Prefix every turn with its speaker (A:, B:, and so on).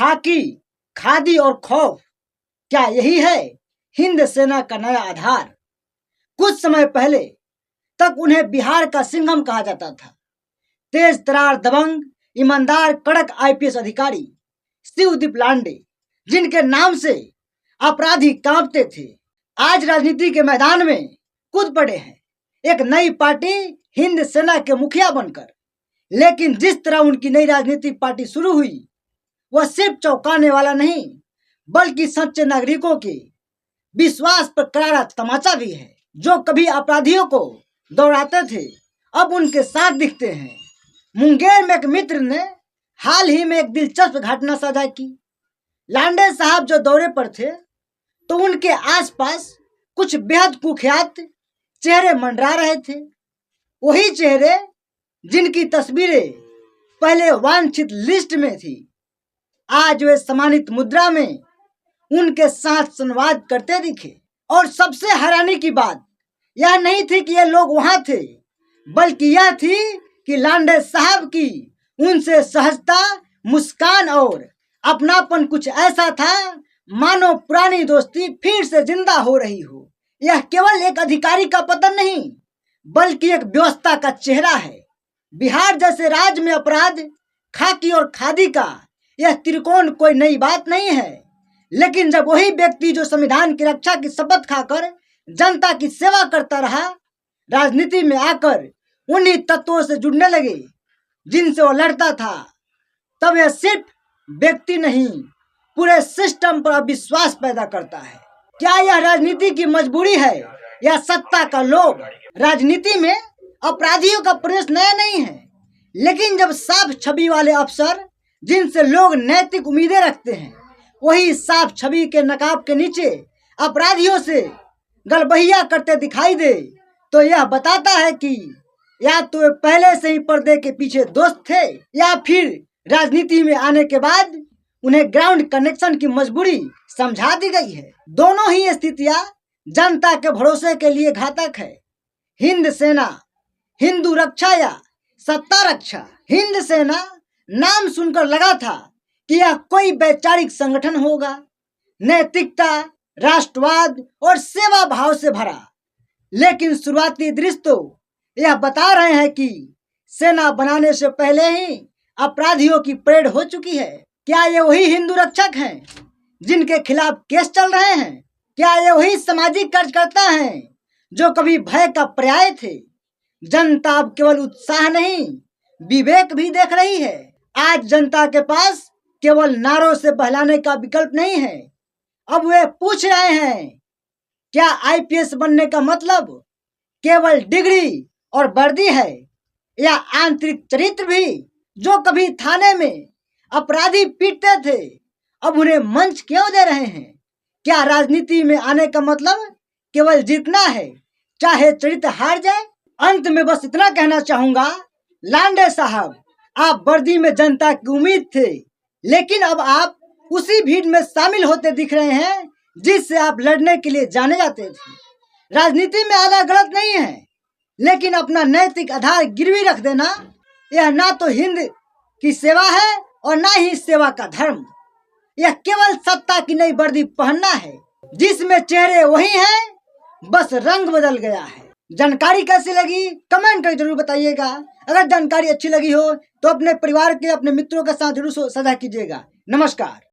A: खाकी, खादी और खौफ, क्या यही है हिंद सेना का नया आधार? कुछ समय पहले तक उन्हें बिहार का सिंघम कहा जाता था। तेज तरार, दबंग, ईमानदार, कड़क आईपीएस अधिकारी शिवदीप लांडे, जिनके नाम से अपराधी कांपते थे, आज राजनीति के मैदान में कूद पड़े हैं, एक नई पार्टी हिंद सेना के मुखिया बनकर। लेकिन जिस तरह उनकी नई राजनीतिक पार्टी शुरू हुई, वह सिर्फ चौंकाने वाला नहीं, बल्कि सच्चे नागरिकों के विश्वास पर करारा तमाचा भी है। जो कभी अपराधियों को दौड़ाते थे, अब उनके साथ दिखते हैं। मुंगेर में एक मित्र ने हाल ही में एक दिलचस्प घटना साझा की। लांडे साहब जो दौरे पर थे, तो उनके आसपास कुछ बेहद कुख्यात चेहरे मंडरा रहे थे। वही चेहरे जिनकी तस्वीरें पहले वांछित लिस्ट में थी, आज वे सम्मानित मुद्रा में उनके साथ संवाद करते दिखे। और सबसे हैरानी की बात यह नहीं थी कि ये लोग वहां थे, बल्कि यह थी कि लांडे साहब की उनसे सहजता, मुस्कान और अपनापन कुछ ऐसा था मानो पुरानी दोस्ती फिर से जिंदा हो रही हो। यह केवल एक अधिकारी का पतन नहीं, बल्कि एक व्यवस्था का चेहरा है। बिहार जैसे राज्य में अपराध, खाकी और खादी का यह त्रिकोण कोई नई बात नहीं है। लेकिन जब वही व्यक्ति जो संविधान की रक्षा की शपथ खाकर जनता की सेवा करता रहा, राजनीति में आकर उन्हीं तत्वों से जुड़ने लगे जिनसे वो लड़ता था, तब यह सिर्फ व्यक्ति नहीं, पूरे सिस्टम पर अविश्वास पैदा करता है। क्या यह राजनीति की मजबूरी है या सत्ता का लोभ? राजनीति में अपराधियों का प्रवेश नया नहीं है, लेकिन जब साफ छवि वाले अफसर, जिनसे लोग नैतिक उम्मीदें रखते हैं, वही साफ छवि के नकाब के नीचे अपराधियों से गलबहिया करते दिखाई दे, तो यह बताता है कि या तो वे पहले से ही पर्दे के पीछे दोस्त थे, या फिर राजनीति में आने के बाद उन्हें ग्राउंड कनेक्शन की मजबूरी समझा दी गई है। दोनों ही स्थितियां जनता के भरोसे के लिए घातक है। हिंद सेना, हिंदू रक्षा या सत्ता रक्षा? हिंद सेना नाम सुनकर लगा था कि यह कोई वैचारिक संगठन होगा, नैतिकता, राष्ट्रवाद और सेवा भाव से भरा। लेकिन शुरुआती दृश्य तो यह बता रहे हैं कि सेना बनाने से पहले ही अपराधियों की परेड हो चुकी है। क्या ये वही हिंदू रक्षक हैं जिनके खिलाफ केस चल रहे हैं? क्या ये वही सामाजिक कार्यकर्ता हैं जो कभी भय का पर्याय थे? जनता अब केवल उत्साह नहीं, विवेक भी देख रही है। आज जनता के पास केवल नारों से बहलाने का विकल्प नहीं है। अब वे पूछ रहे हैं, क्या आईपीएस बनने का मतलब केवल डिग्री और वर्दी है, या आंतरिक चरित्र भी? जो कभी थाने में अपराधी पीटते थे, अब उन्हें मंच क्यों दे रहे हैं? क्या राजनीति में आने का मतलब केवल जीतना है, चाहे चरित्र हार जाए? अंत में बस इतना कहना चाहूंगा, लांडे साहब, आप वर्दी में जनता की उम्मीद थे, लेकिन अब आप उसी भीड़ में शामिल होते दिख रहे हैं जिससे आप लड़ने के लिए जाने जाते थे। राजनीति में आना गलत नहीं है, लेकिन अपना नैतिक आधार गिरवी रख देना, यह ना तो हिंद की सेवा है और ना ही सेवा का धर्म। यह केवल सत्ता की नई वर्दी पहनना है, जिसमें चेहरे वही हैं, बस रंग बदल गया है। जानकारी कैसी लगी कमेंट करके जरूर बताइएगा। अगर जानकारी अच्छी लगी हो तो अपने परिवार के, अपने मित्रों के साथ जरूर साझा कीजिएगा। नमस्कार।